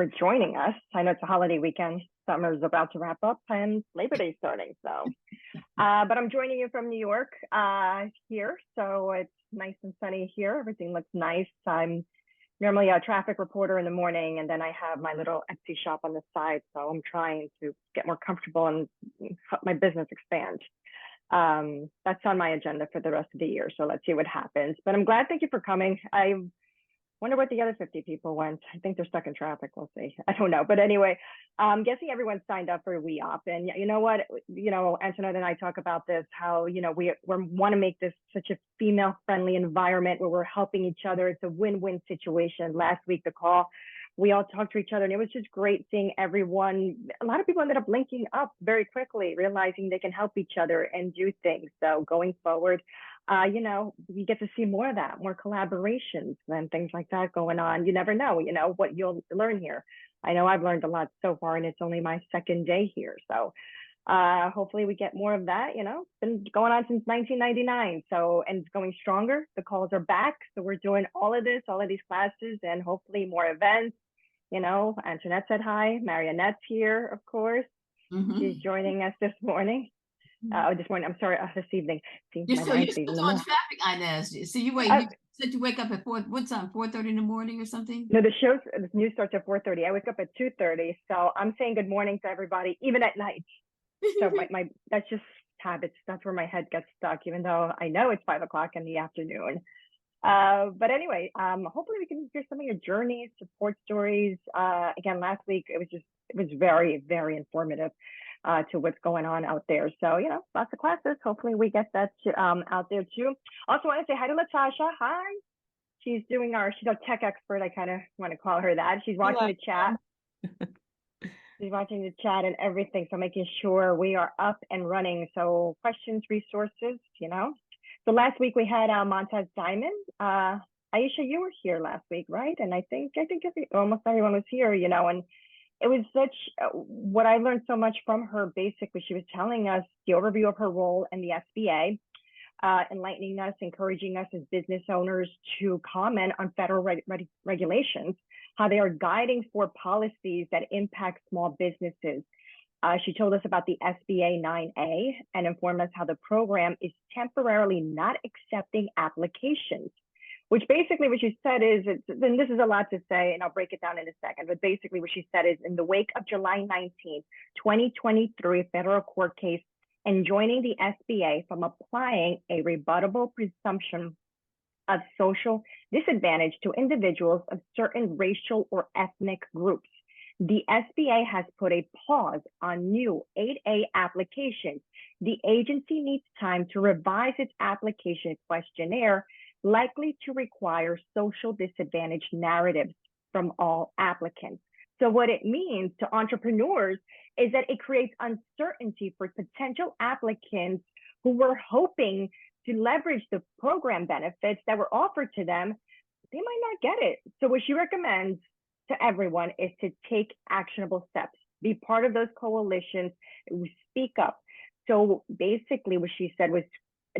for joining us. I know it's a holiday weekend. Summer's about to wrap up and Labor Day starting. But I'm joining you from New York here. So it's nice and sunny here. Everything looks nice. I'm normally a traffic reporter in the morning, and then I have my little Etsy shop on the side. So I'm trying to get more comfortable and help my business expand. That's on my agenda for the rest of the year. So let's see what happens. But I'm glad. Thank you for coming. I wonder what the other 50 people went. I think they're stuck in traffic. We'll see. I don't know. But anyway, I'm guessing everyone signed up for WEOP. And you know what? Antoinette and I talk about this, how, we want to make this such a female-friendly environment where we're helping each other. It's a win-win situation. Last week, the call, we all talked to each other, and it was just great seeing everyone. A lot of people ended up linking up very quickly, realizing they can help each other and do things. So going forward, we get to see more of that, more collaborations and things like that going on. You never know, what you'll learn here. I know I've learned a lot so far, and it's only my second day here. So hopefully we get more of that. It's been going on since 1999. So, and it's going stronger. The calls are back. So we're doing all of these classes, and hopefully more events. Antoinette said hi. Marianette's here, of course. Mm-hmm. She's joining us this morning. This morning, I'm sorry, this evening. You're still on traffic, Inez. So you said you wake up at what time? 4:30 in the morning or something? No, the news starts at 4:30. I wake up at 2:30. So I'm saying good morning to everybody, even at night. So my that's just habits. That's where my head gets stuck, even though I know it's 5 o'clock in the afternoon. But anyway, hopefully we can hear some of your journeys, support stories. Again, last week it was very, very informative to what's going on out there. So, lots of classes. Hopefully we get that out there too. Also want to say hi to Latasha. Hi. She's our tech expert. I kind of want to call her that. She's watching the chat. She's watching the chat and everything. So making sure we are up and running. So questions, resources, So last week we had Montez Diamond. Aisha, you were here last week, right? And I think almost everyone was here, and it was what I learned so much from her. Basically, she was telling us the overview of her role in the SBA, enlightening us, encouraging us as business owners to comment on federal regulations, how they are guiding for policies that impact small businesses. She told us about the SBA 9A and informed us how the program is temporarily not accepting applications, which basically what she said is, and this is a lot to say, and I'll break it down in a second, but basically what she said is, in the wake of July 19, 2023 federal court case enjoining the SBA from applying a rebuttable presumption of social disadvantage to individuals of certain racial or ethnic groups, the SBA has put a pause on new 8A applications. The agency needs time to revise its application questionnaire, likely to require social disadvantage narratives from all applicants. So what it means to entrepreneurs is that it creates uncertainty for potential applicants who were hoping to leverage the program benefits that were offered to them. They might not get it. So what she recommends to everyone is to take actionable steps, be part of those coalitions, speak up. So basically what she said was,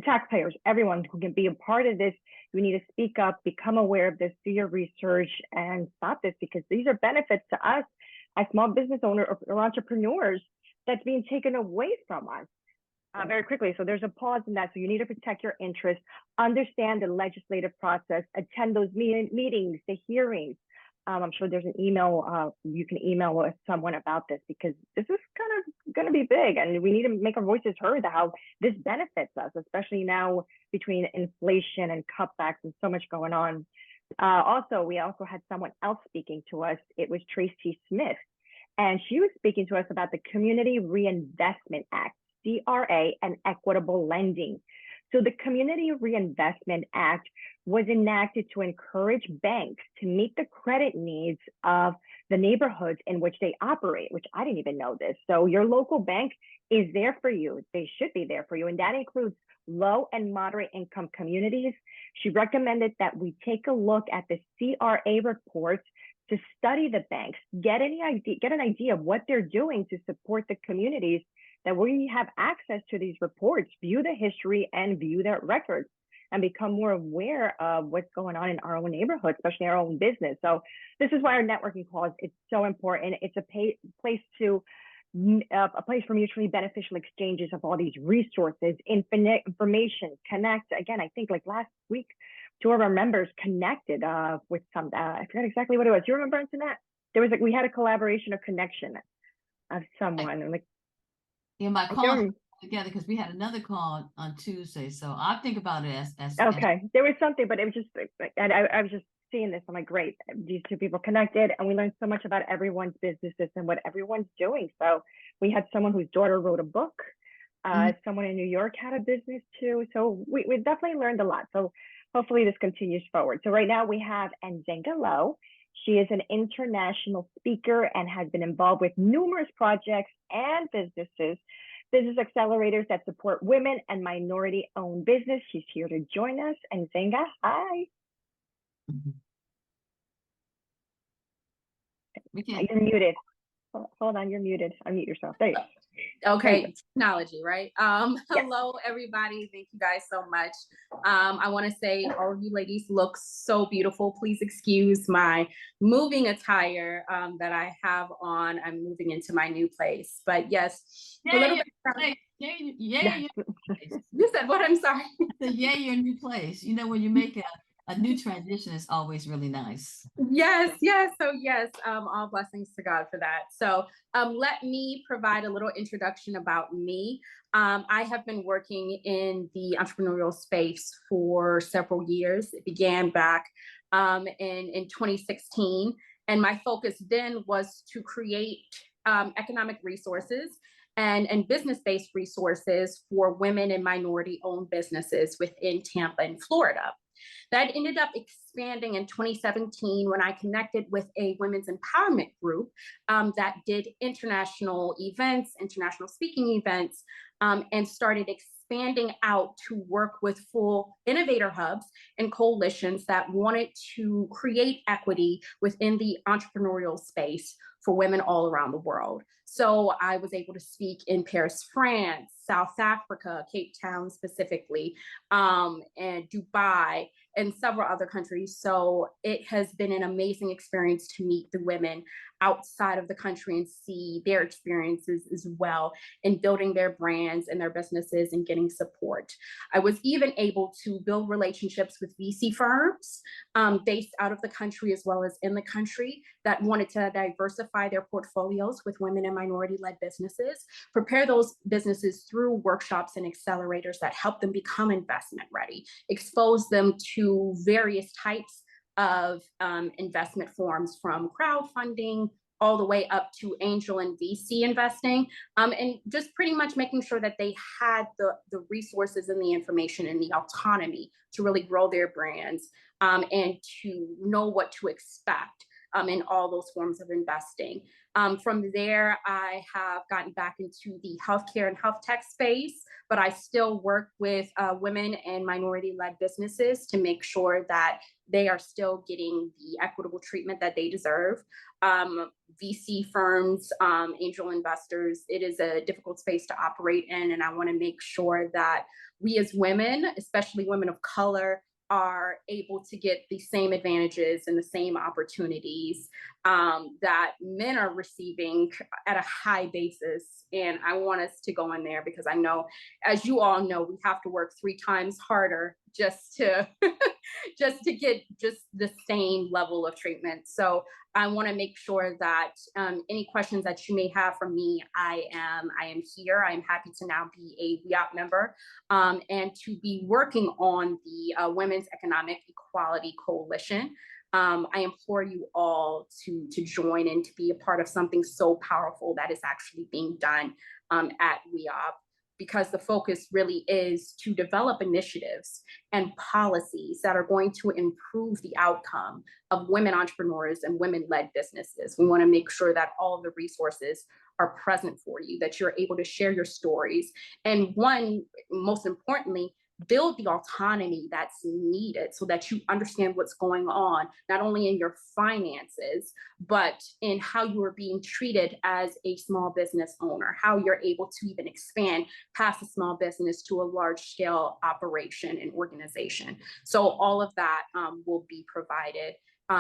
taxpayers, everyone who can be a part of this, you need to speak up, become aware of this, do your research, and stop this, because these are benefits to us as small business owners or entrepreneurs that's being taken away from us very quickly. So there's a pause in that. So you need to protect your interests, understand the legislative process, attend those meetings, the hearings. I'm sure there's an email, you can email with someone about this, because this is kind of going to be big, and we need to make our voices heard, how this benefits us, especially now between inflation and cutbacks and so much going on. We also had someone else speaking to us. It was Tracy Smith, and she was speaking to us about the Community Reinvestment Act, CRA, and equitable lending. So the Community Reinvestment Act was enacted to encourage banks to meet the credit needs of the neighborhoods in which they operate, which I didn't even know this. So your local bank is there for you. They should be there for you. And that includes low and moderate income communities. She recommended that we take a look at the CRA reports to study the banks, get an idea of what they're doing to support the communities, that we have access to these reports, view the history, and view their records. and become more aware of what's going on in our own neighborhood, especially our own business. So this is why our networking calls, it's so important. It's a place for mutually beneficial exchanges of all these resources, infinite information, connect. Again, I think like last week, two of our members connected with some, I forgot exactly what it was. Do you remember, Antoinette? There was like, we had a collaboration or connection of someone. And like, yeah, my call together because we had another call on Tuesday. So I think about it as okay. There was something, but it was just, and I was just seeing this. I'm like, great, these two people connected, and we learned so much about everyone's businesses and what everyone's doing. So we had someone whose daughter wrote a book. Someone in New York had a business too. So we definitely learned a lot. So hopefully this continues forward. So right now we have Nzenga Lowe. She is an international speaker and has been involved with numerous projects and business accelerators that support women and minority-owned business. She's here to join us. Nzenga, hi. You're muted. Hold on, you're muted. Unmute yourself. There you go. Okay, technology, right? Hello, everybody. Thank you guys so much. I want to say all of you ladies look so beautiful. Please excuse my moving attire that I have on. I'm moving into my new place. But yes, you said what? I'm sorry. Yeah, your new place. You know, when you make a new transition, is always really nice. Yes. So yes, all blessings to God for that. So let me provide a little introduction about me. I have been working in the entrepreneurial space for several years. It began back in 2016. And my focus then was to create economic resources and business-based resources for women and minority-owned businesses within Tampa and Florida. That ended up expanding in 2017 when I connected with a women's empowerment group that did international events, international speaking events, and started expanding out to work with full innovator hubs and coalitions that wanted to create equity within the entrepreneurial space for women all around the world. So I was able to speak in Paris, France, South Africa, Cape Town specifically, and Dubai, and several other countries. So it has been an amazing experience to meet the women outside of the country and see their experiences as well in building their brands and their businesses and getting support. I was even able to build relationships with VC firms based out of the country as well as in the country that wanted to diversify their portfolios with women and minority-led businesses, prepare those businesses through workshops and accelerators that help them become investment ready, expose them to various types of investment forms, from crowdfunding all the way up to angel and VC investing, and just pretty much making sure that they had the resources and the information and the autonomy to really grow their brands and to know what to expect in all those forms of investing. From there, I have gotten back into the healthcare and health tech space, but I still work with women and minority-led businesses to make sure that they are still getting the equitable treatment that they deserve. VC firms, angel investors, it is a difficult space to operate in, and I want to make sure that we as women, especially women of color, are able to get the same advantages and the same opportunities that men are receiving at a high basis. And I want us to go in there because I know, as you all know, we have to work 3 times harder just to get just the same level of treatment. So I want to make sure that any questions that you may have from me, I am here. I am happy to now be a WEOP member and to be working on the Women's Economic Equality Coalition. I implore you all to join and to be a part of something so powerful that is actually being done at WEOP, because the focus really is to develop initiatives and policies that are going to improve the outcome of women entrepreneurs and women-led businesses. We want to make sure that all of the resources are present for you, that you're able to share your stories, and one, most importantly, build the autonomy that's needed so that you understand what's going on, not only in your finances, but in how you are being treated as a small business owner, how you're able to even expand past a small business to a large scale operation and organization. So all of that will be provided.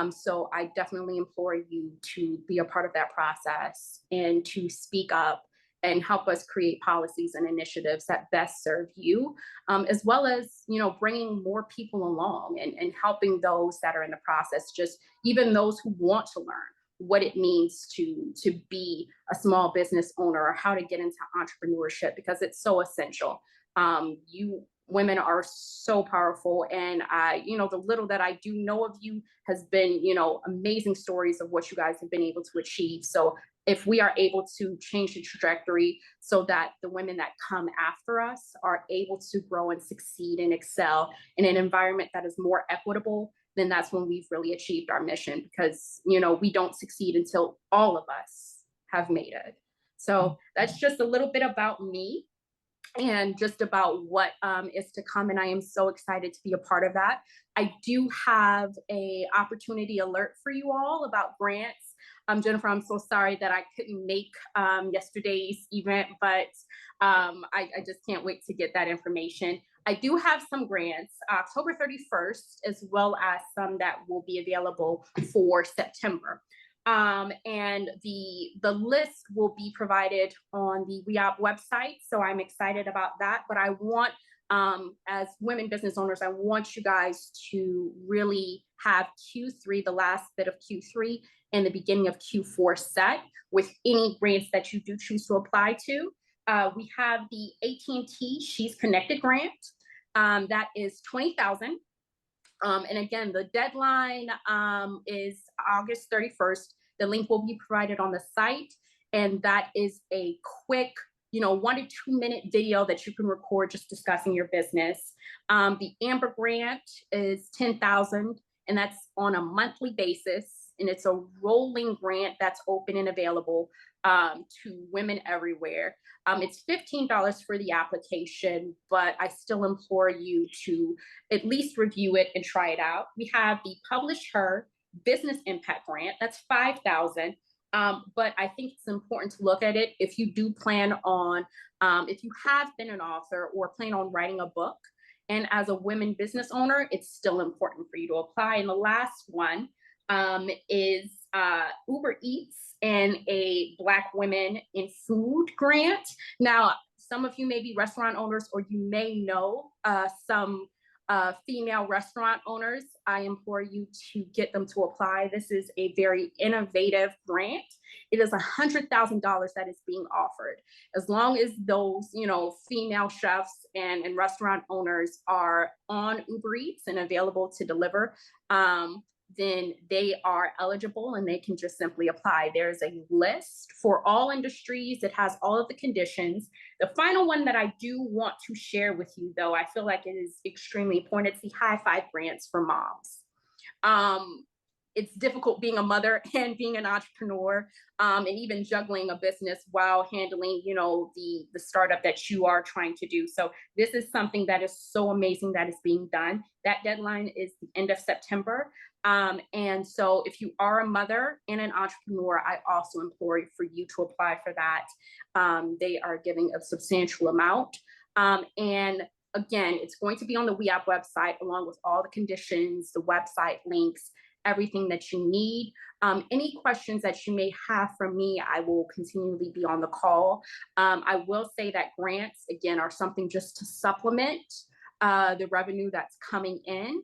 So I definitely implore you to be a part of that process and to speak up and help us create policies and initiatives that best serve you, as well as, you know, bringing more people along and helping those that are in the process, just even those who want to learn what it means to be a small business owner or how to get into entrepreneurship, because it's so essential. You women are so powerful, and you know, the little that I do know of you has been, you know, amazing stories of what you guys have been able to achieve. So if we are able to change the trajectory so that the women that come after us are able to grow and succeed and excel in an environment that is more equitable, then that's when we've really achieved our mission, because, you know, we don't succeed until all of us have made it. So that's just a little bit about me and just about what is to come. And I am so excited to be a part of that. I do have a opportunity alert for you all about grants. Jennifer, I'm so sorry that I couldn't make yesterday's event, but I just can't wait to get that information. I do have some grants October 31st, as well as some that will be available for September. And the list will be provided on the WEOP website. So I'm excited about that. But I want, as women business owners, I want you guys to really have Q3, the last bit of Q3 and the beginning of Q4 set with any grants that you do choose to apply to. We have the AT&T She's Connected grant. That is $20,000. And again, the deadline is August 31st. The link will be provided on the site. And that is a quick, you know, 1 to 2 minute video that you can record just discussing your business. The Amber grant is $10,000, and that's on a monthly basis. And it's a rolling grant that's open and available to women everywhere. It's $15 for the application, but I still implore you to at least review it and try it out. We have the Publish Her Business Impact Grant. That's $5,000. But I think it's important to look at it if you do plan on, if you have been an author or plan on writing a book. And as a women business owner, it's still important for you to apply. And the last one is Uber Eats and a Black Women in Food grant. Now, some of you may be restaurant owners, or you may know some female restaurant owners. I implore you to get them to apply. This is a very innovative grant. It is $100,000 that is being offered. As long as those, you know, female chefs and restaurant owners are on Uber Eats and available to deliver, then they are eligible and they can just simply apply. There's a list for all industries. It has all of the conditions. The final one that I do want to share with you, though, I feel like it is extremely important. It's the High Five grants for moms. It's difficult being a mother and being an entrepreneur, and even juggling a business while handling, you know, the startup that you are trying to do. So this is something that is so amazing that is being done. That deadline is the end of September. And so if you are a mother and an entrepreneur, I also implore you for you to apply for that. They are giving a substantial amount. And again, it's going to be on the WEOP website, along with all the conditions, the website links, everything that you need. Any questions that you may have from me, I will continually be on the call. I will say that grants, again, are something just to supplement the revenue that's coming in.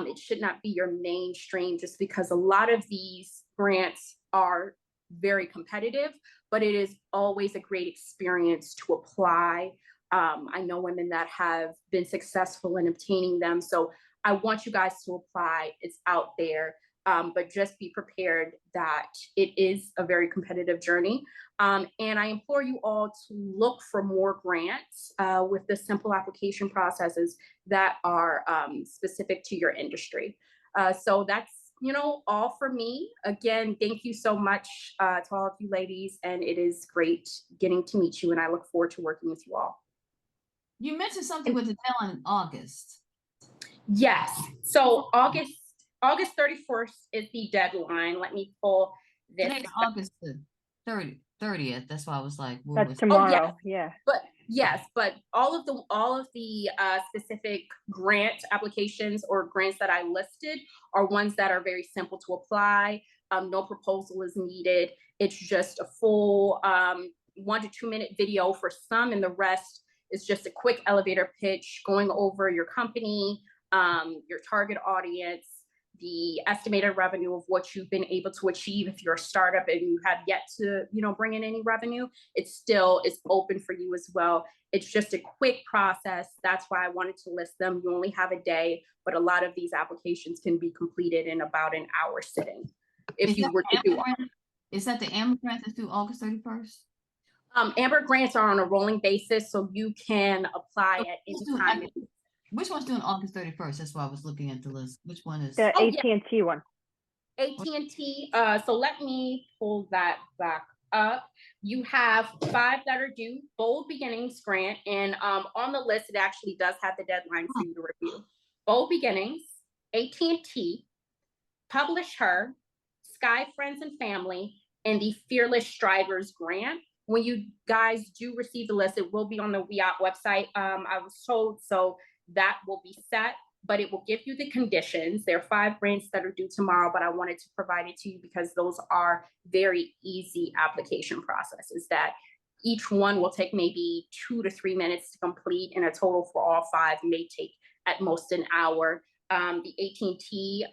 It should not be your mainstream, just because a lot of these grants are very competitive, but it is always a great experience to apply. I know women that have been successful in obtaining them. So I want you guys to apply. It's out there, but just be prepared that it is a very competitive journey. And I implore you all to look for more grants with the simple application processes that are specific to your industry. So that's, you know, all for me. Again, thank you so much to all of you ladies. And it is great getting to meet you. And I look forward to working with you all. You mentioned something with the deadline in August. Yes. So August 31st is the deadline. Let me pull this. Today's August the 30th. That's why I was like, what That's was tomorrow. Yeah. But yes, but all of the specific grant applications or grants that I listed are ones that are very simple to apply. No proposal is needed. It's just a full 1 to 2 minute video for some, and the rest is just a quick elevator pitch going over your company, your target audience, the estimated revenue of what you've been able to achieve. If you're a startup and you have yet to, bring in any revenue, it still is open for you as well. It's just a quick process. That's why I wanted to list them. You only have a day, but a lot of these applications can be completed in about an hour sitting. If you were to do it. Is that the Amber grant that's due August 31st? Amber grants are on a rolling basis, so you can apply at any time. Which one's doing August 31st? That's why I was looking at the list. Which one is the AT&T one? AT&T. So let me pull that back up. You have 5 that are due. Bold Beginnings grant, and on the list it actually does have the deadline for you to review. Bold Beginnings, AT&T, Publish Her, Sky Friends and Family, and the Fearless Strivers grant. When you guys do receive the list, it will be on the WEOP website. I was told, so that will be set, but it will give you the conditions. There are 5 grants that are due tomorrow, but I wanted to provide it to you because those are very easy application processes that each one will take maybe 2 to 3 minutes to complete, and a total for all 5 may take at most an hour. The AT&T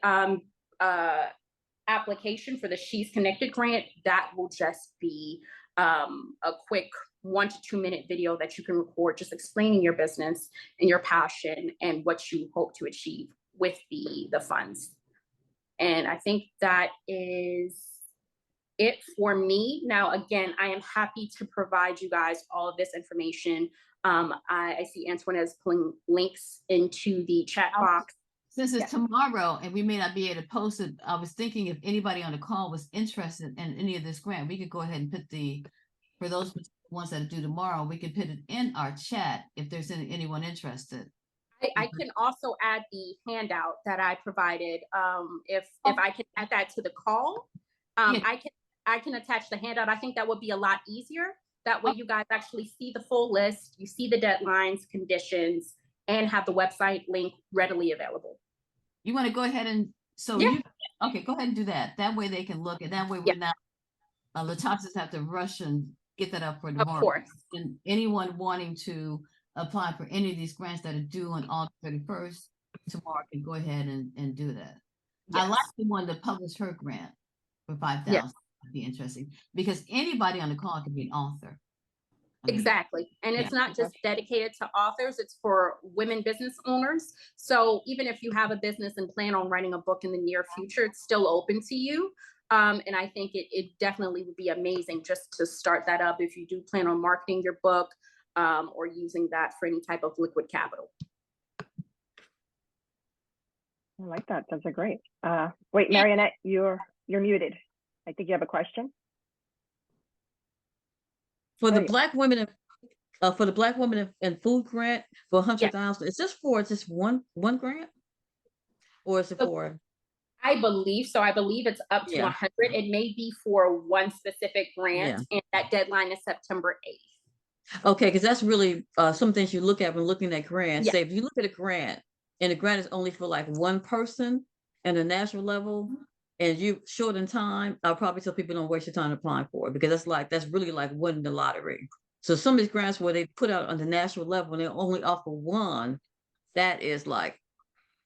application for the She's Connected grant, that will just be a quick 1 to 2 minute video that you can record, just explaining your business and your passion and what you hope to achieve with the funds. And I think that is it for me. Now, again, I am happy to provide you guys all of this information. I see Antoinette is pulling links into the chat box. Since it's tomorrow and we may not be able to post it, I was thinking if anybody on the call was interested in any of this grant, we could go ahead and put for those ones that are due tomorrow, we could put it in our chat if there's anyone interested. I can also add the handout that I provided. If I can add that to the call, I can attach the handout. I think that would be a lot easier. That way you guys actually see the full list, you see the deadlines, conditions, and have the website link readily available. You want to go ahead and okay, go ahead and do that. That way they can look, and that way we're not Latasha's have to rush and get that up for tomorrow. Of course. And anyone wanting to apply for any of these grants that are due on August 31st tomorrow can go ahead and do that. Yes. I like the one that Publish Her grant for $5,000. Yes. Would be interesting because anybody on the call can be an author. Exactly. And it's not just dedicated to authors, it's for women business owners. So even if you have a business and plan on writing a book in the near future, it's still open to you. And I think it definitely would be amazing just to start that up if you do plan on marketing your book or using that for any type of liquid capital. I like that. That's a great. Wait, Marionette, you're muted. I think you have a question. For the Black women and food grant for 100,000, is this for just one grant, or is it for? I believe so. I believe it's up to 100. It may be for one specific grant, and that deadline is September 8th. Okay, because that's really some things you look at when looking at grants. Say if you look at a grant and the grant is only for like one person at a national level, and you short in time, I'll probably tell people don't waste your time applying for it, because that's really like winning the lottery. So some of these grants where they put out on the national level and they only offer one, that is like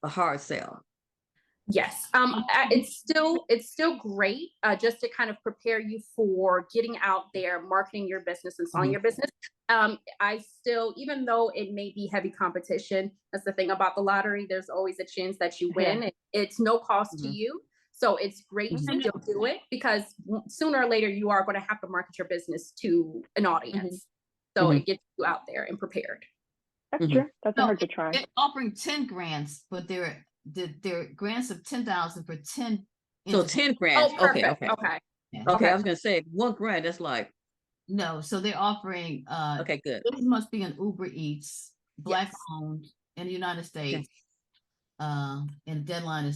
a hard sell. Yes, it's still great just to kind of prepare you for getting out there, marketing your business and selling your business. I still, even though it may be heavy competition, that's the thing about the lottery, there's always a chance that you win. It's no cost to you. So it's great to still do it, because sooner or later you are going to have to market your business to an audience. So it gets you out there and prepared. That's true. That's hard to try. They're offering 10 grants, but they're grants of 10,000 for 10. So 10 grants. Oh, perfect. Okay. I was going to say one grant. That's like. No, so they're offering. Okay, good. This must be an Uber Eats. Black Yes. owned in the United States. And the deadline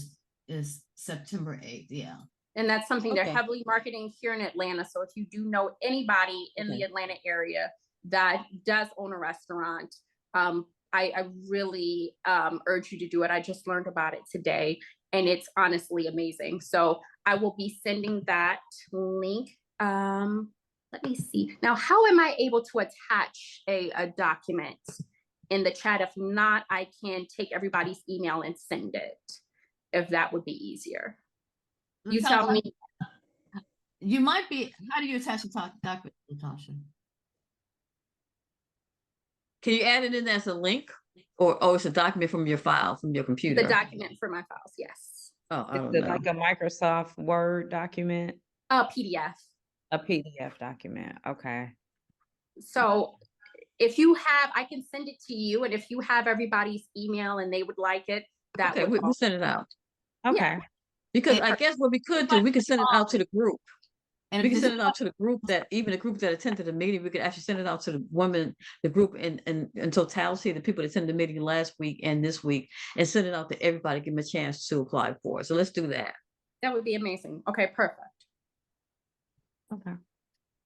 is September 8th. Yeah. And that's something they're Okay. heavily marketing here in Atlanta. So if you do know anybody in the Atlanta area that does own a restaurant, I really urge you to do it. I just learned about it today, and it's honestly amazing. So I will be sending that link. Let me see. Now, how am I able to attach a document in the chat? If not, I can take everybody's email and send it, if that would be easier. You tell me. You might be. How do you attach the document, Natasha? Can you add it in as a link, or it's a document from your file from your computer? The document for my files, yes. Oh, I don't Is it know. like a Microsoft Word document? PDF. A PDF document. Okay. So if you have, I can send it to you, and if you have everybody's email and they would like it, that Okay, would we'll send it out. Okay. Because And- I guess what we could do, we could send it out to the group. And We if can this- send it out to the group that, even the group that attended the meeting, we could actually send it out to the women, the group in totality, the people that attended the meeting last week and this week, and send it out to everybody, give them a chance to apply for it. So let's do that. That would be amazing. Okay, perfect. Okay.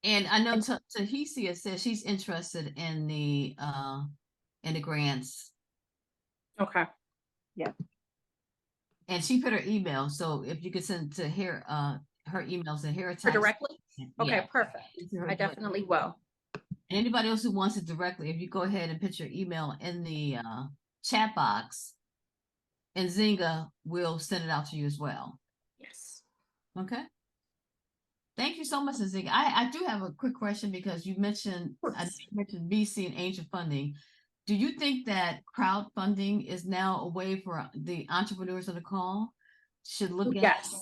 And I know Tahicia says she's interested in the grants, Okay. and she put her email. So if you could send to her emails and her For directly? Okay, Yeah. perfect. I definitely will. Anybody else who wants it directly, if you go ahead and put your email in the chat box, and Zinga will send it out to you as well. Yes. Okay. Thank you so much, Zinga. I do have a quick question, because you mentioned VC and angel funding. Do you think that crowdfunding is now a way for the entrepreneurs on the call should look at? Yes.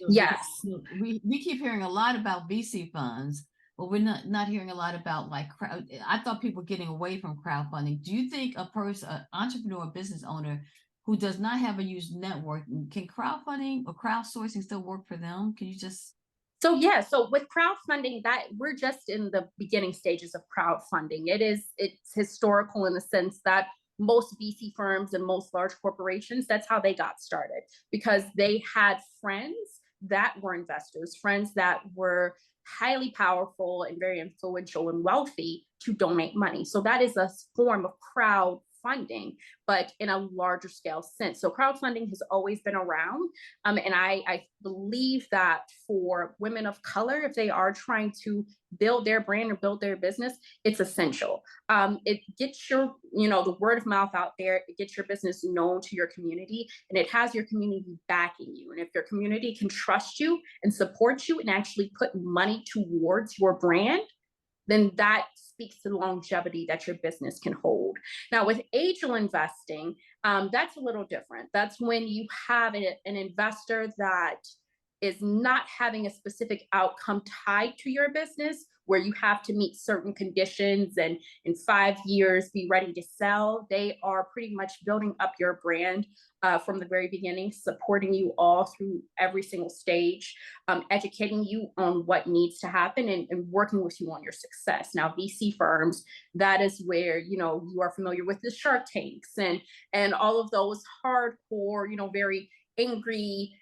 Yes. We keep hearing a lot about VC funds, but we're not hearing a lot about like crowd. I thought people were getting away from crowdfunding. Do you think a person, an entrepreneur, business owner who does not have a huge network, can crowdfunding or crowdsourcing still work for them? Can you just? So yeah, so with crowdfunding, that we're just in the beginning stages of crowdfunding. It's historical in the sense that most VC firms and most large corporations, that's how they got started, because they had friends that were investors, friends that were highly powerful and very influential and wealthy to donate money. So that is a form of crowdfunding, but in a larger scale sense. So crowdfunding has always been around. And I believe that for women of color, if they are trying to build their brand or build their business, it's essential. It gets your, the word of mouth out there. It gets your business known to your community, and it has your community backing you. And if your community can trust you and support you and actually put money towards your brand, then that speaks to the longevity that your business can hold. Now, with angel investing, that's a little different. That's when you have an investor that is not having a specific outcome tied to your business, where you have to meet certain conditions and in 5 years be ready to sell. They are pretty much building up your brand from the very beginning, supporting you all through every single stage, educating you on what needs to happen, and working with you on your success. Now, VC firms, that is where, you are familiar with the Shark Tanks and all of those hardcore, very angry,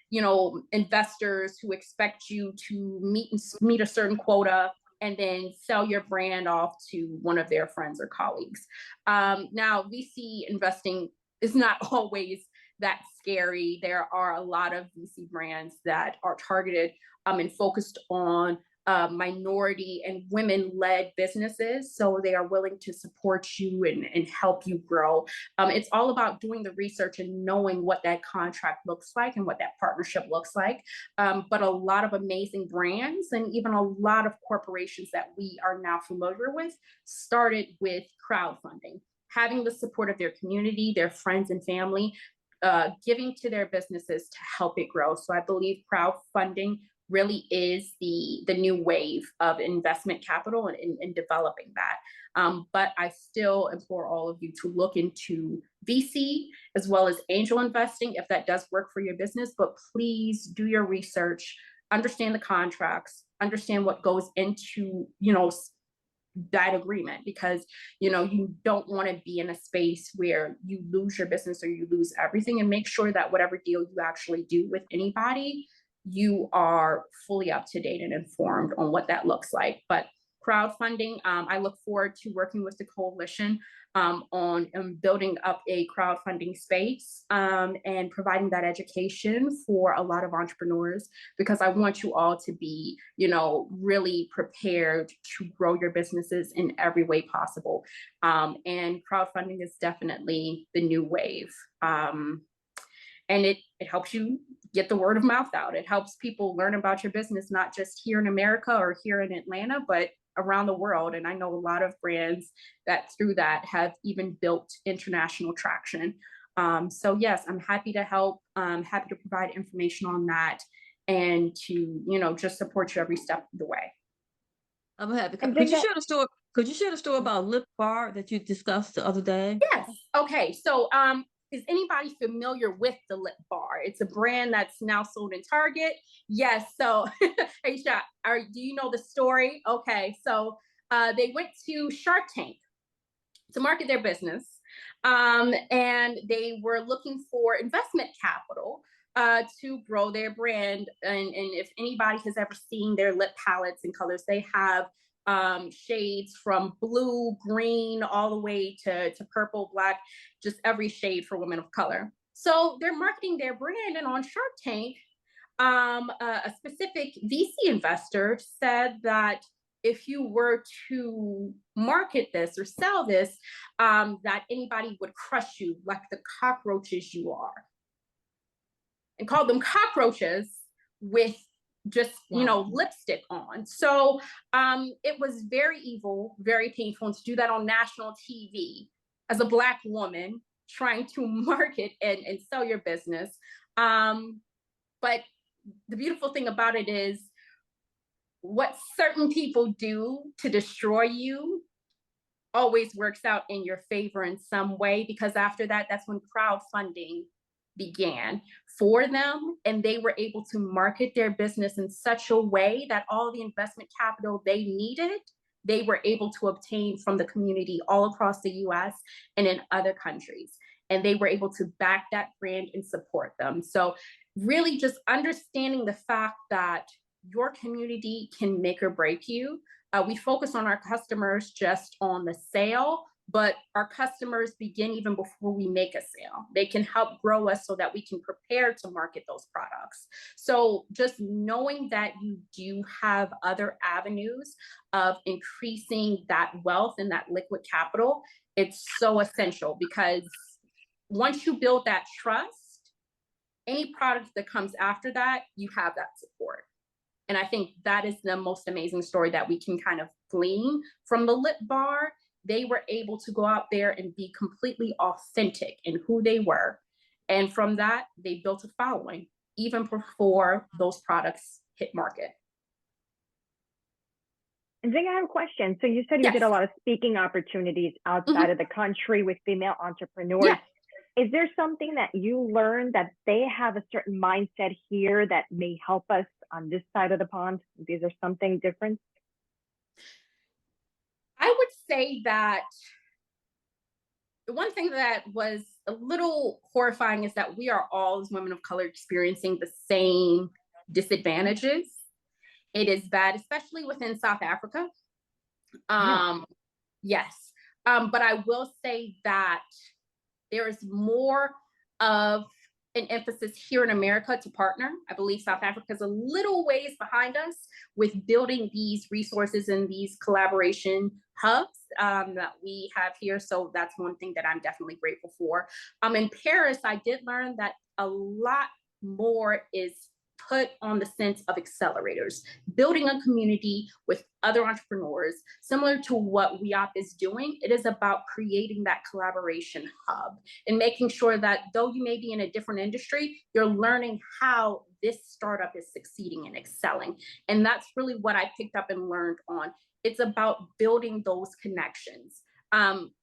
investors who expect you to meet a certain quota and then sell your brand off to one of their friends or colleagues. Now, VC investing is not always that scary. There are a lot of VC brands that are targeted and focused on minority and women-led businesses. So they are willing to support you and help you grow. It's all about doing the research and knowing what that contract looks like and what that partnership looks like. But a lot of amazing brands and even a lot of corporations that we are now familiar with started with crowdfunding, having the support of their community, their friends and family, giving to their businesses to help it grow. So I believe crowdfunding really is the new wave of investment capital and developing that. But I still implore all of you to look into VC as well as angel investing if that does work for your business. But please do your research, understand the contracts, understand what goes into, that agreement, because you know you don't want to be in a space where you lose your business or you lose everything, and make sure that whatever deal you actually do with anybody, you are fully up to date and informed on what that looks like. But crowdfunding, I look forward to working with the coalition on building up a crowdfunding space and providing that education for a lot of entrepreneurs, because I want you all to be, you know, really prepared to grow your businesses in every way possible. And crowdfunding is definitely the new wave. And it helps you get the word of mouth out. It helps people learn about your business, not just here in America or here in Atlanta, but around the world. And I know a lot of brands that through that have even built international traction. So yes, I'm happy to help, happy to provide information on that, and to, you know, just support you every step of the way. I'm happy. And Could you Zinga, share the story? Could you share the story about lip bar that you discussed the other day? Yes. Okay. So, is anybody familiar with the Lip Bar? It's a brand that's now sold in Target. Yes. So, Aisha, do you know the story? Okay. So, they went to Shark Tank to market their business, and they were looking for investment capital to grow their brand. And if anybody has ever seen their lip palettes and colors, they have shades from blue, green, all the way to purple, black, just every shade for women of color. So they're marketing their brand, and on Shark Tank, a specific VC investor said that if you were to market this or sell this, that anybody would crush you like the cockroaches you are, and called them cockroaches with just, you know, lipstick on. So it was very evil, very painful, and to do that on national TV as a Black woman trying to market and sell your business. But the beautiful thing about it is what certain people do to destroy you always works out in your favor in some way, because after that, that's when crowdfunding began for them, and they were able to market their business in such a way that all the investment capital they needed, they were able to obtain from the community all across the US and in other countries. And they were able to back that brand and support them. So really just understanding the fact that your community can make or break you. We focus on our customers just on the sale, but our customers begin even before we make a sale. They can help grow us so that we can prepare to market those products. So just knowing that you do have other avenues of increasing that wealth and that liquid capital, it's so essential, because once you build that trust, any product that comes after that, you have that support. And I think that is the most amazing story that we can kind of glean from the Lip Bar. They were able to go out there and be completely authentic in who they were. And from that, they built a following, even before those products hit market. And Zing, I have a question. So you said you did a lot of speaking opportunities outside of the country with female entrepreneurs. Yeah. Is there something that you learned that they have a certain mindset here that may help us on this side of the pond? Is there something different? I would say that the one thing that was a little horrifying is that we are all, as women of color, experiencing the same disadvantages. It is bad, especially within South Africa. Yes. But I will say that there is more of an emphasis here in America to partner. I believe South Africa is a little ways behind us with building these resources and these collaboration hubs that we have here. So that's one thing that I'm definitely grateful for. In Paris, I did learn that a lot more is put on the sense of accelerators, building a community with other entrepreneurs, similar to what WEOP is doing. It is about creating that collaboration hub and making sure that though you may be in a different industry, you're learning how this startup is succeeding and excelling. And that's really what I picked up and learned on. It's about building those connections.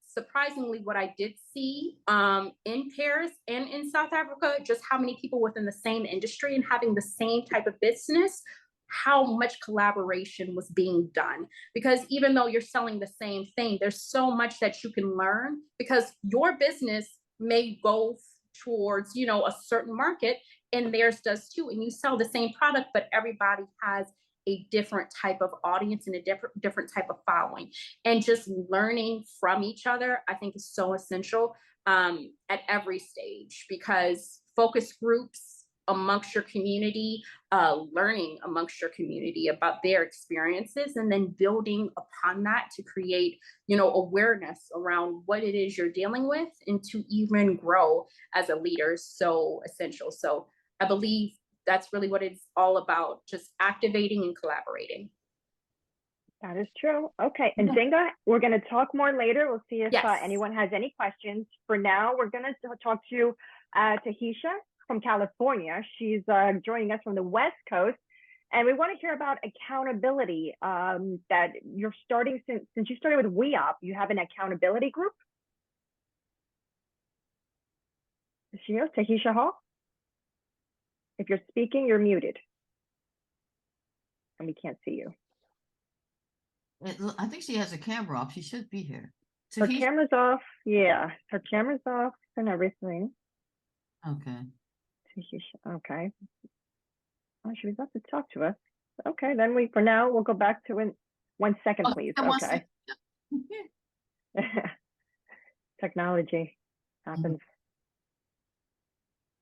Surprisingly, what I did see in Paris and in South Africa, just how many people within the same industry and having the same type of business how much collaboration was being done. Because even though you're selling the same thing, there's so much that you can learn, because your business may go towards, you know, a certain market, and theirs does too. And you sell the same product, but everybody has a different type of audience and a different type of following. And just learning from each other, I think, is so essential at every stage, because focus groups amongst your community, learning amongst your community about their experiences, and then building upon that to create, you know, awareness around what it is you're dealing with, and to even grow as a leader is so essential. So I believe that's really what it's all about, just activating and collaborating. That is true. Okay. And Zinga, we're going to talk more later. We'll see if Yes. anyone has any questions. For now, we're going to talk to Tahisha from California. She's joining us from the West Coast. And we want to hear about accountability that you're starting since you started with WEOP. You have an accountability group. Is she here? Tahisha Hall? If you're speaking, you're muted. And we can't see you. I think she has a camera off. She should be here. Her Tahisha- camera's off. Yeah, her camera's off and everything. Okay. Okay. Oh, she was about to talk to us. Okay, then for now, we'll go back to in 1 second, please. yeah, 1 Okay. second. Technology happens.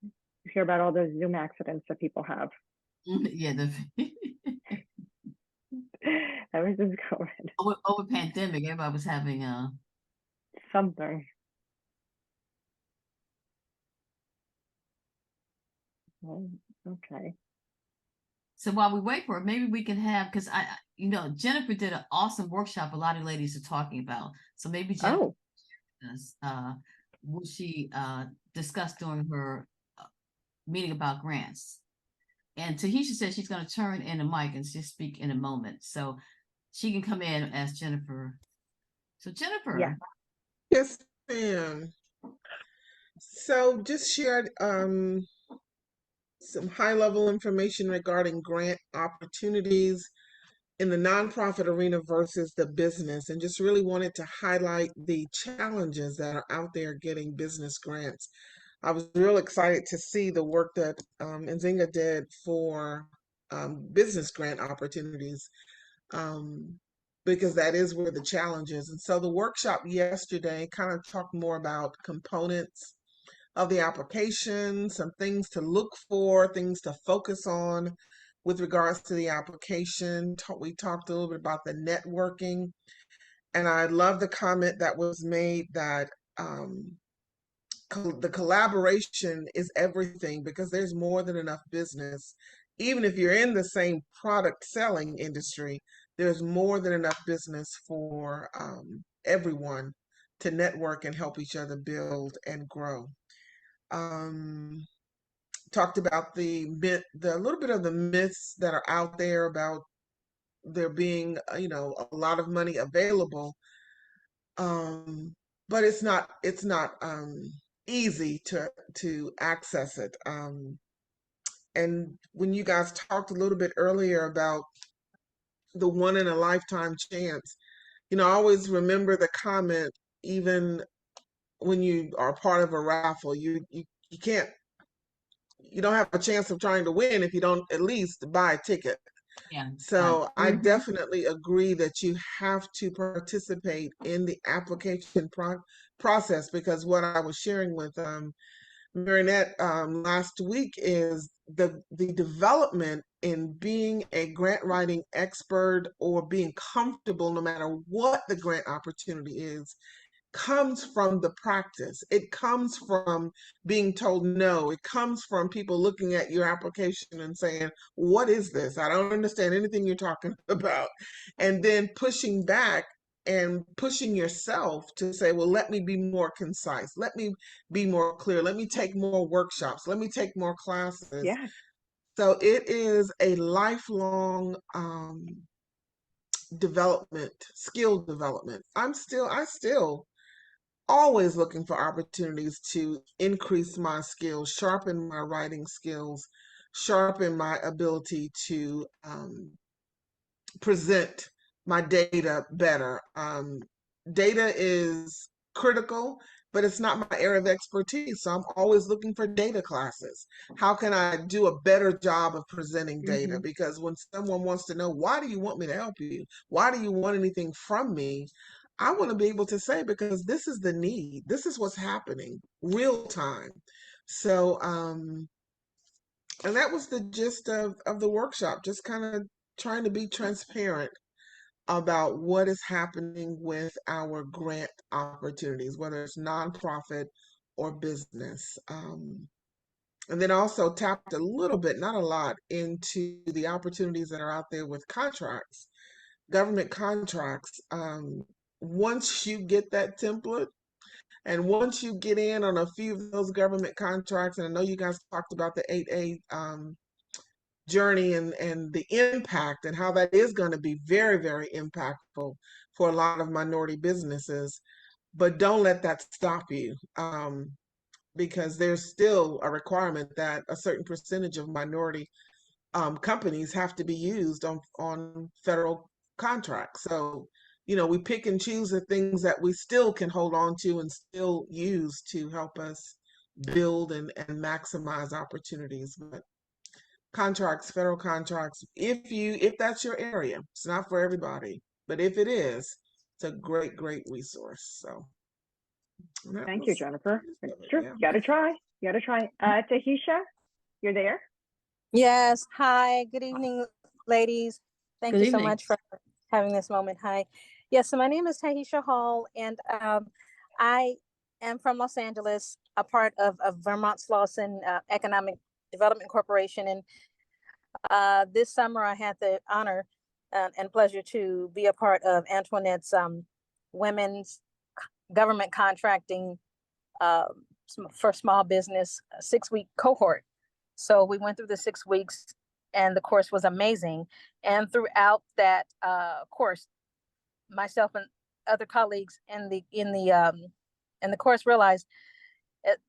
You hear about all those Zoom accidents that people have. Yeah, That was just COVID. over pandemic, everybody was having Something. Oh, okay. So while we wait for it, maybe we can have, because you know, Jennifer did an awesome workshop a lot of ladies are talking about. So maybe Jennifer does, what she discussed during her meeting about grants. And Tahisha said she's going to turn in a mic and just speak in a moment. So she can come in and ask Jennifer. So Jennifer. Yeah. Yes, ma'am. So just shared some high-level information regarding grant opportunities in the nonprofit arena versus the business, and just really wanted to highlight the challenges that are out there getting business grants. I was real excited to see the work that Nzinga did for business grant opportunities, because that is where the challenge is. And so the workshop yesterday kind of talked more about components of the application, some things to look for, things to focus on with regards to the application. We talked a little bit about the networking. And I love the comment that was made that the collaboration is everything, because there's more than enough business. Even if you're in the same product selling industry, there's more than enough business for everyone to network and help each other build and grow. Talked about the little bit of the myths that are out there about there being, you know, a lot of money available, but it's not easy to access it. And when you guys talked a little bit earlier about the one in a lifetime chance, you know, I always remember the comment, even when you are part of a raffle, you can't, you don't have a chance of trying to win if you don't at least buy a ticket. Yeah. So I definitely agree that you have to participate in the application process, because what I was sharing with Marinette last week is the development in being a grant writing expert, or being comfortable no matter what the grant opportunity is, comes from the practice. It comes from being told no. It comes from people looking at your application and saying, what is this? I don't understand anything you're talking about. And then pushing back and pushing yourself to say, well, let me be more concise. Let me be more clear. Let me take more workshops. Let me take more classes. Yeah. So it is a lifelong development, skill development. I still always looking for opportunities to increase my skills, sharpen my writing skills, sharpen my ability to present my data better. Data is critical, but it's not my area of expertise. So I'm always looking for data classes. How can I do a better job of presenting data? Mhm. Because when someone wants to know, why do you want me to help you? Why do you want anything from me? I want to be able to say, because this is the need. This is what's happening real time. So, and that was the gist of the workshop, just kind of trying to be transparent about what is happening with our grant opportunities, whether it's nonprofit or business. And then also tapped a little bit, not a lot, into the opportunities that are out there with contracts, government contracts. Once you get that template, and once you get in on a few of those government contracts, and I know you guys talked about the 8A journey and the impact and how that is going to be very, very impactful for a lot of minority businesses. But don't let that stop you, because there's still a requirement that a certain percentage of minority companies have to be used on federal contracts. So, we pick and choose the things that we still can hold on to and still use to help us build and maximize opportunities. But contracts, federal contracts, if that's your area, it's not for everybody, but if it is, it's a great, great resource. So Thank you, Jennifer. It's true. yeah. You gotta try. You gotta try. Tahisha, you're there? Yes. Hi. Good evening, ladies. Thank Good you so evening. much for having this moment. Hi. Yes. So my name is Tahisha Hall, and I am from Los Angeles, a part of Vermont Slauson Economic Development Corporation. And this summer, I had the honor and pleasure to be a part of Antoinette's women's government contracting for small business 6-week cohort. So we went through the 6 weeks, and the course was amazing. And throughout that course, myself and other colleagues in the course realized,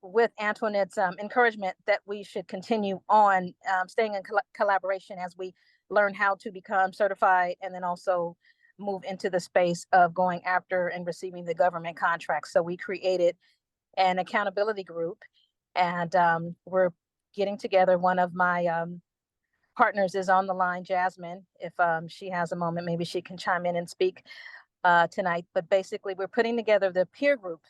with Antoinette's encouragement, that we should continue on staying in collaboration as we learn how to become certified, and then also move into the space of going after and receiving the government contracts. So we created an accountability group, and we're getting together. One of my partners is on the line, Jasmine. If she has a moment, maybe she can chime in and speak tonight. But basically, we're putting together the peer group,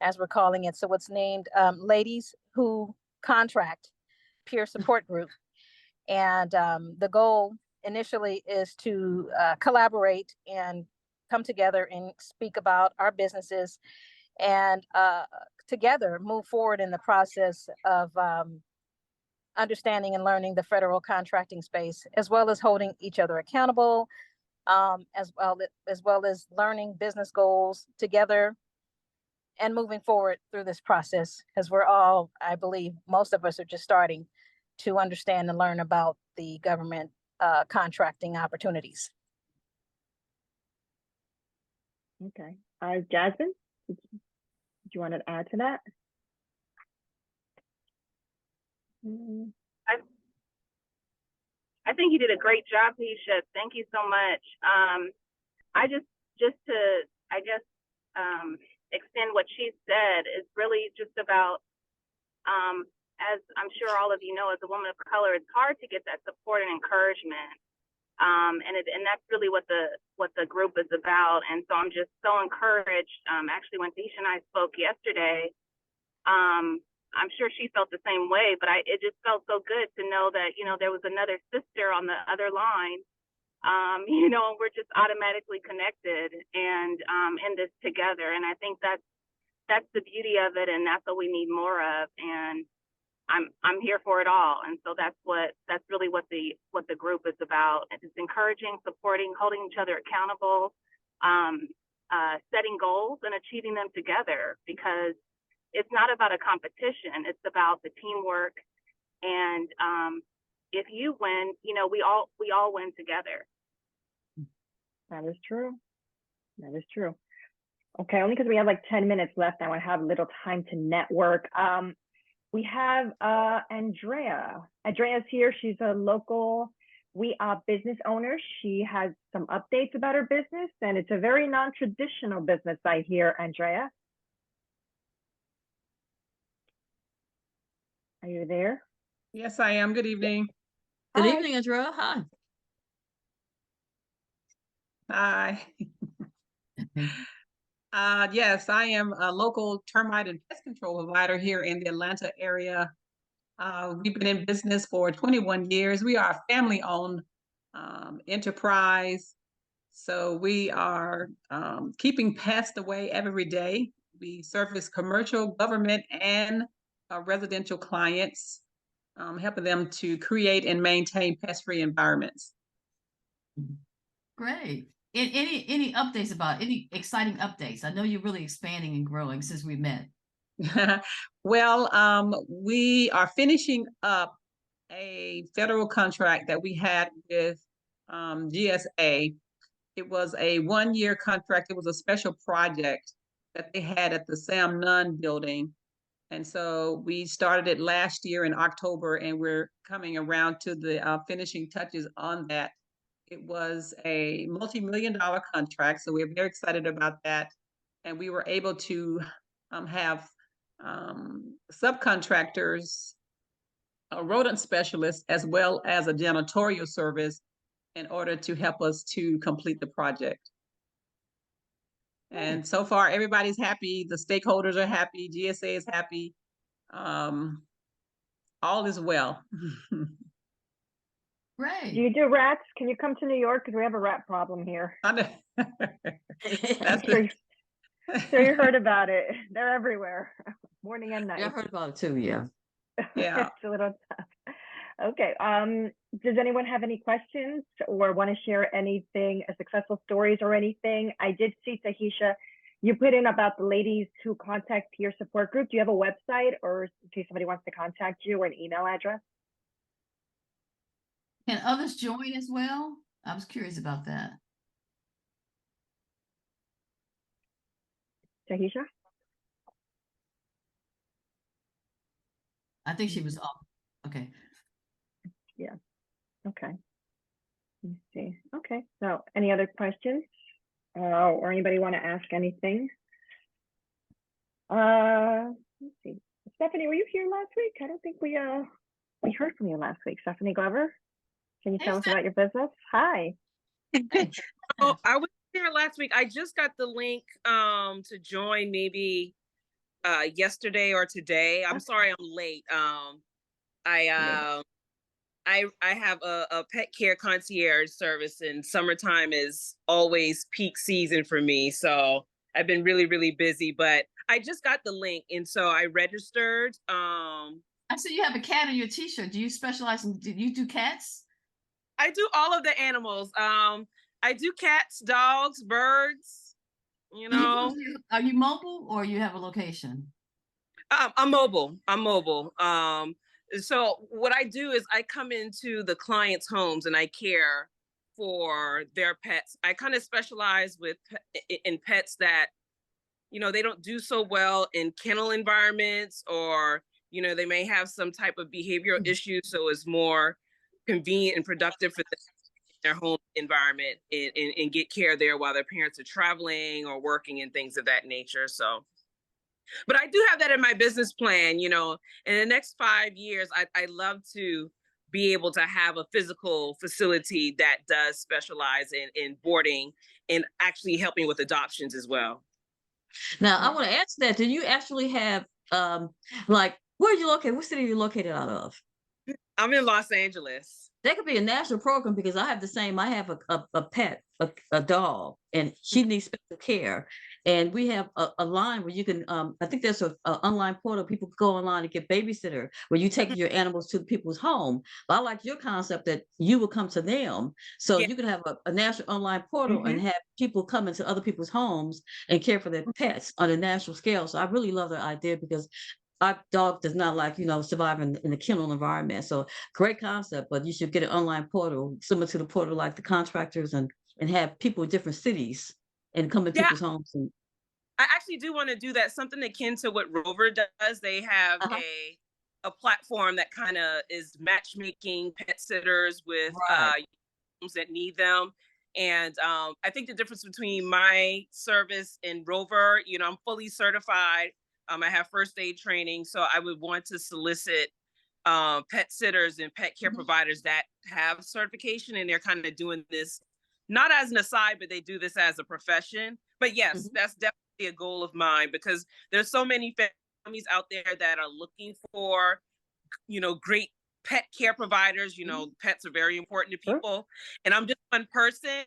as we're calling it. So it's named Ladies Who Contract Peer Support Group. And the goal initially is to collaborate and come together and speak about our businesses, and together move forward in the process of understanding and learning the federal contracting space, as well as holding each other accountable, as well as learning business goals together and moving forward through this process, because we're all, I believe, most of us are just starting to understand and learn about the government contracting opportunities. Okay. Jasmine, did you want to add to that? I think you did a great job, Tisha. Thank you so much. I just to, I guess, extend what she said, is really just about, as I'm sure all of you know, as a woman of color, it's hard to get that support and encouragement. And that's really what the group is about. And so I'm just so encouraged. Actually, when Tisha and I spoke yesterday, I'm sure she felt the same way, but it just felt so good to know that, there was another sister on the other line, and we're just automatically connected and in this together. And I think that's the beauty of it, and that's what we need more of. And I'm here for it all. And so that's really what the group is about. It's encouraging, supporting, holding each other accountable, setting goals and achieving them together, because it's not about a competition. It's about the teamwork. And if you win, we all win together. That is true. That is true. Okay, only because we have like 10 minutes left, I want to have a little time to network. We have Andrea. Andrea's here. She's a local WEOP business owner. She has some updates about her business, and it's a very non-traditional business, I hear, Andrea. Are you there? Yes, I am. Good evening. Good Hi. evening, Andrea. Hi. Hi. Yes, I am a local termite and pest control provider here in the Atlanta area. We've been in business for 21 years. We are a family-owned enterprise. So we are keeping pests away every day. We service commercial, government, and residential clients, helping them to create and maintain pest-free environments. Great. Any updates about any exciting updates? I know you're really expanding and growing since we met. Well, we are finishing up a federal contract that we had with GSA. It was a 1-year contract. It was a special project that they had at the Sam Nunn building. And so we started it last year in October, and we're coming around to the finishing touches on that. It was a multi-million-dollar contract, so we're very excited about that. And we were able to have subcontractors, rodent specialists, as well as a janitorial service in order to help us to complete the project. And so far, everybody's happy. The stakeholders are happy. GSA is happy. All is well. Great. Do you do rats? Can you come to New York? Because we have a rat problem here. That's sure you heard about it. They're everywhere, morning and night. Yeah, I heard about it too. Yeah. Yeah. It's a little tough. Okay. Does anyone have any questions or want to share anything, successful stories or anything? I did see, Tahisha, you put in about the ladies who contact peer support group. Do you have a website, or in case somebody wants to contact you, or an email address? Can others join as well? I was curious about that. Tahisha? I think she was off. Okay. Yeah. Okay. Let's see. Okay. So any other questions? Or anybody want to ask anything? Let's see. Stephanie, were you here last week? I don't think we heard from you last week. Stephanie Glover, can you tell us about your business? Hi. Oh, I was there last week. I just got the link to join maybe yesterday or today. I'm sorry I'm late. I have a pet care concierge service, and summertime is always peak season for me. So I've been really, really busy, but I just got the link, and so I registered. I see you have a cat on your t-shirt. Do you specialize in, do you do cats? I do all of the animals. I do cats, dogs, birds, you know. Are you mobile or you have a location? I'm mobile. So what I do is I come into the clients' homes and I care for their pets. I kind of specialize in pets that, you know, they don't do so well in kennel environments, or, you know, they may have some type of behavioral issue. So it's more convenient and productive for them their home environment and get care there while their parents are traveling or working and things of that nature. So, but I do have that in my business plan. You know, in the next 5 years, I love to be able to have a physical facility that does specialize in boarding and actually helping with adoptions as well. Now, I want to ask that. Do you actually have, like, where are you located? What city are you located out of? I'm in Los Angeles. That could be a national program, because I have the same. I have a pet, a dog, and she needs special care. And we have a line where you can, I think there's an online portal. People can go online and get babysitter, where you take your animals to people's home. But I like your concept that you will come to them. So you can have a national online portal and have people come into other people's homes and care for their pets on a national scale. So I really love that idea, because our dog does not like, survive in the kennel environment. So great concept, but you should get an online portal similar to the portal like the contractors, and have people in different cities and come to people's homes. I actually do want to do that, something akin to what Rover does. They have a platform that kind of is matchmaking pet sitters with Right. homes that need them. And I think the difference between my service and Rover, you know, I'm fully certified. I have first aid training, so I would want to solicit pet sitters and pet care providers that have certification, and they're kind of doing this not as an aside, but they do this as a profession. But yes, that's definitely a goal of mine, because there's so many families out there that are looking for, you know, great pet care providers. You know, pets are very important to people, and I'm just one person,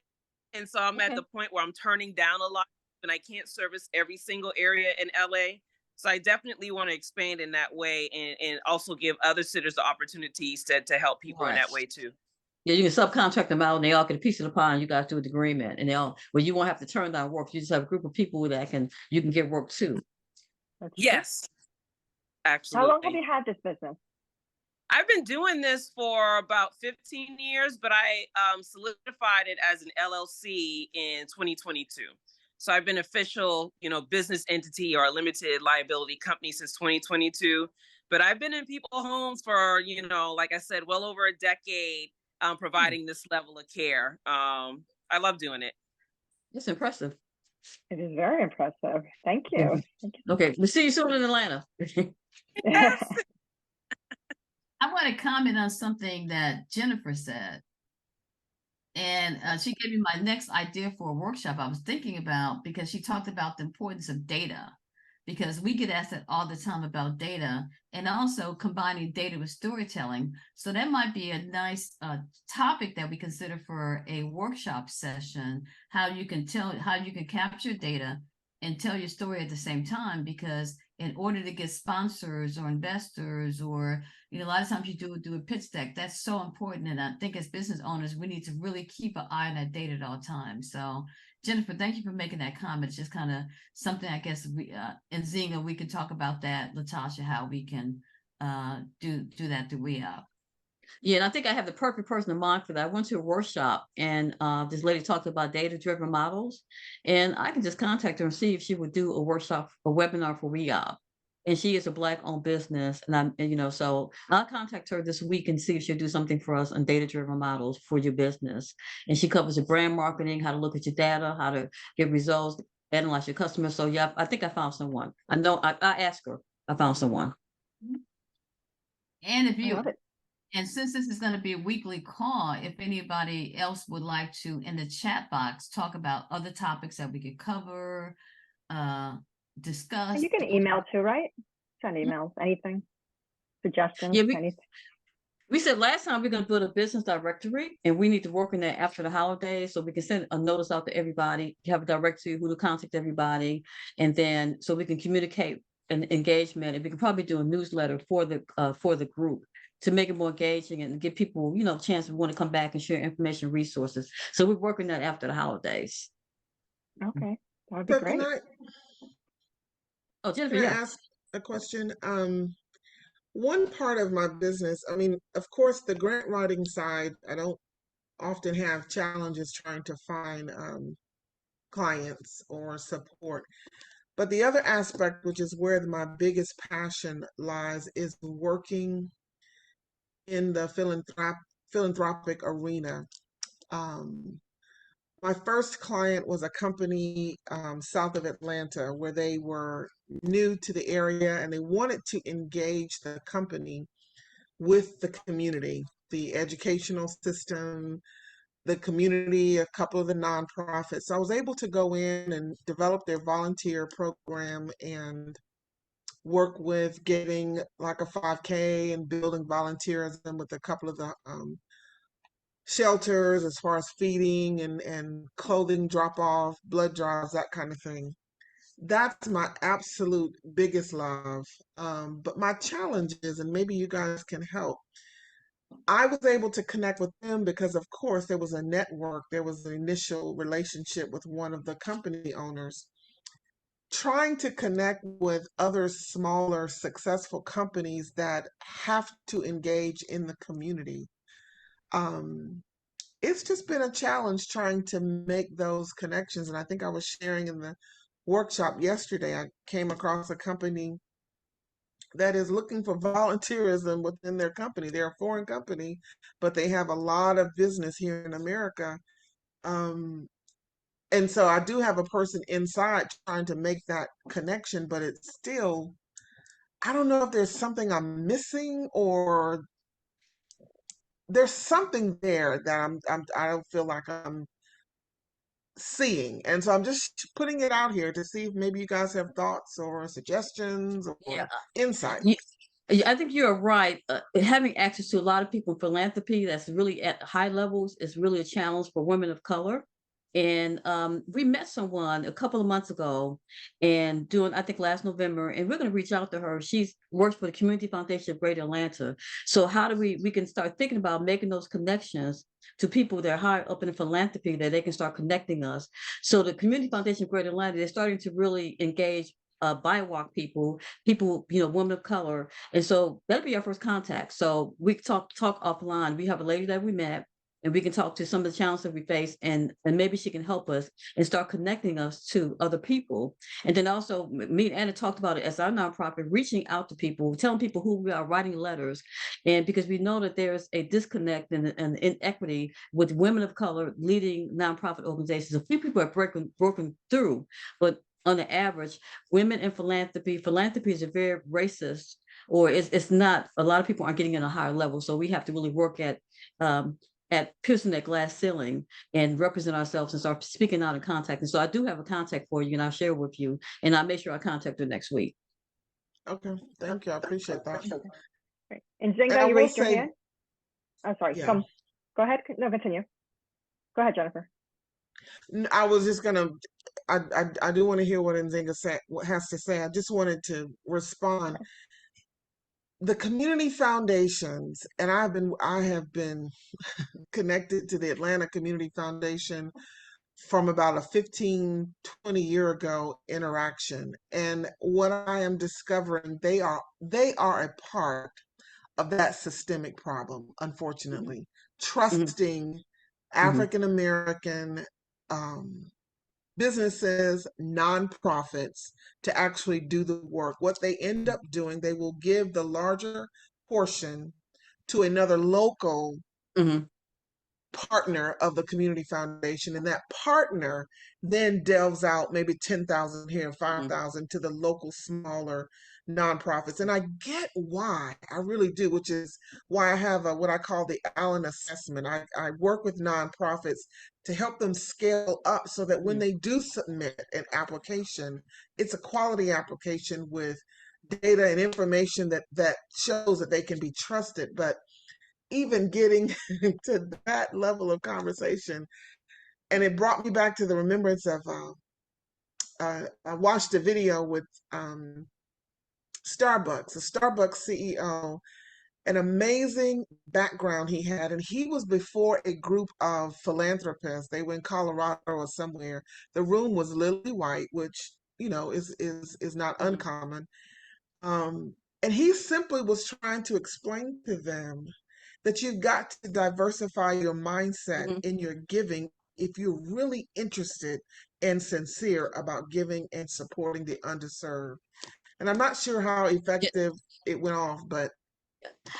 and so I'm at the point where I'm turning down a lot, and I can't service every single area in LA. So I definitely want to expand in that way, and also give other sitters the opportunities to help people in Right. that way too. Yeah, you can subcontract them out and they all get a piece of the pie and you guys do an agreement. And they all, well, you won't have to turn down work. You just have a group of people that you can get work too. That's true. Yes, How long have absolutely. you had this business? I've been doing this for about 15 years, but I solidified it as an LLC in 2022. So I've been official, you know, business entity or a limited liability company since 2022. But I've been in people's homes for, you know, like I said, well over a decade, providing this level of care. I love doing it. It's impressive. It is very impressive. Thank you. Thank Okay, we'll see you soon in Atlanta. you. I want to comment on something that Jennifer said. And she gave me my next idea for a workshop I was thinking about, because she talked about the importance of data, because we get asked that all the time about data, and also combining data with storytelling. So that might be a nice topic that we consider for a workshop session, how you can capture data and tell your story at the same time, because in order to get sponsors or investors, or, you know, a lot of times you do a pitch deck, that's so important. And I think as business owners, we need to really keep an eye on that data at all times. So Jennifer, thank you for making that comment. It's just kind of something, I guess, we in Zinga, we can talk about that, Latasha, how we can do that through WEOP. Yeah, and I think I have the perfect person in mind for that. I went to a workshop and this lady talked about data-driven models, and I can just contact her and see if she would do a workshop, a webinar for WEOP. And she is a Black-owned business, so I'll contact her this week and see if she'll do something for us on data-driven models for your business. And she covers the brand marketing, how to look at your data, how to get results, analyze your customers. So yeah, I think I found someone. I know I asked her. I found someone. And if I you love it. And since this is going to be a weekly call, if anybody else would like to, in the chat box, talk about other topics that we could cover, discuss. And you can email too, right? Send emails, anything, suggestions, Yeah, anything. we said last time we're going to build a business directory, and we need to work on that after the holidays, so we can send a notice out to everybody, have a directory, who to contact everybody, and then so we can communicate and engagement, and we can probably do a newsletter for the group to make it more engaging and give people, you know, a chance to want to come back and share information, resources. So we're working that after the holidays. Okay, that would be So great. Jennifer, can I yeah. ask a question? One part of my business, I mean, of course, the grant writing side, I don't often have challenges trying to find clients or support. But the other aspect, which is where my biggest passion lies, is working in the philanthropic arena. My first client was a company south of Atlanta where they were new to the area and they wanted to engage the company with the community, the educational system, the community, a couple of the nonprofits. So I was able to go in and develop their volunteer program and work with getting like a 5K and building volunteerism with a couple of the shelters as far as feeding and clothing drop off, blood drives, that kind of thing. That's my absolute biggest love. But my challenge is, and maybe you guys can help, I was able to connect with them because, of course, there was a network, there was an initial relationship with one of the company owners. Trying to connect with other smaller, successful companies that have to engage in the community. It's just been a challenge trying to make those connections. And I think I was sharing in the workshop yesterday, I came across a company that is looking for volunteerism within their company. They're a foreign company, but they have a lot of business here in America. And so I do have a person inside trying to make that connection, but it's still, I don't know if there's something I'm missing or there's something there that I don't feel like I'm seeing. And so I'm just putting it out here to see if maybe you guys have thoughts or suggestions Yeah. or insight. I think you're right. Having access to a lot of people in philanthropy that's really at high levels is really a challenge for women of color. And we met someone a couple of months ago and I think last November, and we're going to reach out to her. She's works for the Community Foundation of Greater Atlanta. So how do we can start thinking about making those connections to people that are high up in philanthropy that they can start connecting us. So the Community Foundation of Greater Atlanta, they're starting to really engage BIWOC people, women of color. And so that'll be our first contact. So we talk offline. We have a lady that we met and we can talk to some of the challenges that we face and maybe she can help us and start connecting us to other people. And then also me and Anna talked about it as our nonprofit, reaching out to people, telling people who we are, writing letters. And because we know that there's a disconnect and inequity with women of color leading nonprofit organizations. A few people are broken through, but on the average, women in philanthropy is a very racist, or it's not, a lot of people aren't getting in a higher level. So we have to really work at piercing that glass ceiling and represent ourselves and start speaking out and contacting. So I do have a contact for you and I'll share with you and I'll make sure I contact her next week. Okay, thank you. I appreciate that. Right. And Zinga, I you will raised your say- hand? Oh, sorry. Yeah. Go ahead. No, continue. Go ahead, Jennifer. I was just gonna. I do want to hear what Nzinga has to say. I just wanted to respond. The community foundations, and I have been connected to the Atlanta Community Foundation from about a 15, 20 year ago interaction. And what I am discovering, they are a part of that systemic problem, unfortunately. Trusting African American businesses, nonprofits to actually do the work. What they end up doing, they will give the larger portion to another local partner of the community foundation, and that partner then delves out maybe 10,000 here and 5,000 to the local smaller nonprofits. And I get why, I really do, which is why I have what I call the Allen assessment. I work with nonprofits to help them scale up so that when they do submit an application, it's a quality application with data and information that shows that they can be trusted. But even getting to that level of conversation, and it brought me back to the remembrance of I watched a video with Starbucks, a Starbucks CEO, an amazing background he had, and he was before a group of philanthropists. They were in Colorado or somewhere. The room was lily white, which is not uncommon. And he simply was trying to explain to them that you've got to diversify your mindset in your giving if you're really interested and sincere about giving and supporting the underserved. And I'm not sure how effective it went off, but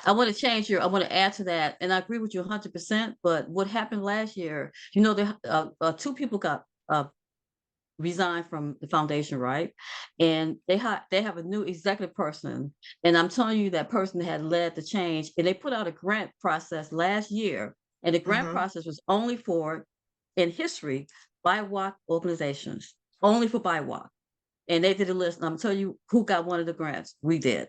I want to add to that, and I agree with you 100%. But what happened last year, there 2 people got resigned from the foundation, right? And they have a new executive person, and I'm telling you that person had led the change. And they put out a grant process last year, and the grant process was only for, in history, BIWOC organizations, only for BIWOC. And they did a list, and I'm telling you who got one of the grants. We did.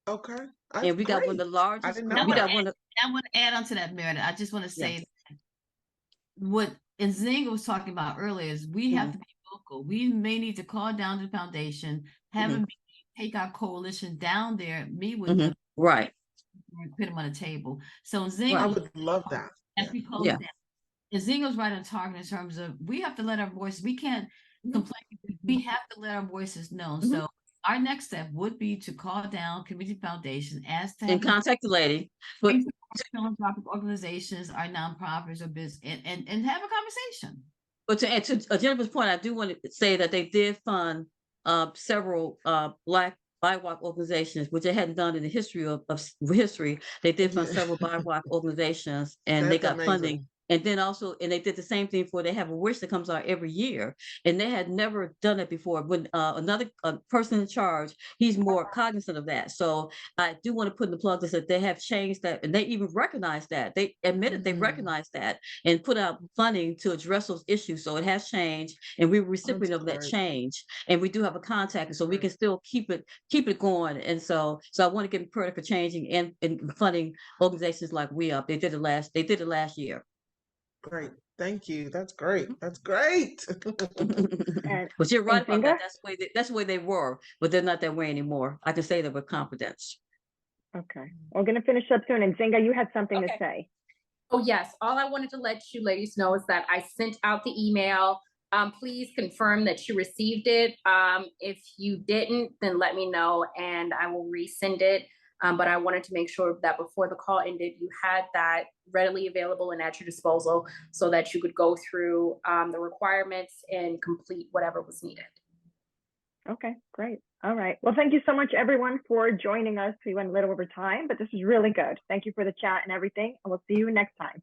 Okay. And we got one of the largest. I didn't know I that. want to add on to that, Meredith. I just want to say Yes. what Nzinga was talking about earlier is we have to be local. We may need to call down to the foundation, have them take our coalition down there, meet with them, Right. and put them on the table. So Nzinga, I would love that. as we close down, Nzinga's right on target in terms of we have to let our voice. We can't complain. We have to let our voices known. So our next step would be to call down Community Foundation, ask to And contact the lady. But philanthropic organizations, our nonprofits or business, and have a conversation. But to add to Jennifer's point, I do want to say that they did fund several Black BIWOP organizations, which they hadn't done in the history of history. They did fund Yeah. several BIWOP organizations, and they That's got funding. amazing. And then also, and they did the same thing for, they have a wish that comes out every year. And they had never done it before. When another person in charge, he's more cognizant of that. So I do want to put in the plug that they have changed that, and they even recognize that. They admitted they recognize that and put out funding to address those issues. So it has changed, and we were recipient of that great. change. And we do have a contact, so we Great. can still keep it going. And so I want to give credit for changing and funding organizations like WEOP. They did it last year. Great. Thank you. That's great. That's great. And, But you're right about Zinga? that. That's the way they were, but they're not that way anymore. I can say that with confidence. Okay, we're gonna finish up soon. And Zinga, you had something to Okay. say. Oh, yes. All I wanted to let you ladies know is that I sent out the email. Please confirm that you received it. If you didn't, then let me know and I will resend it. But I wanted to make sure that before the call ended, you had that readily available and at your disposal so that you could go through the requirements and complete whatever was needed. Okay, great. All right. Well, thank you so much, everyone, for joining us. We went a little over time, but this was really good. Thank you for the chat and everything, and we'll see you next time.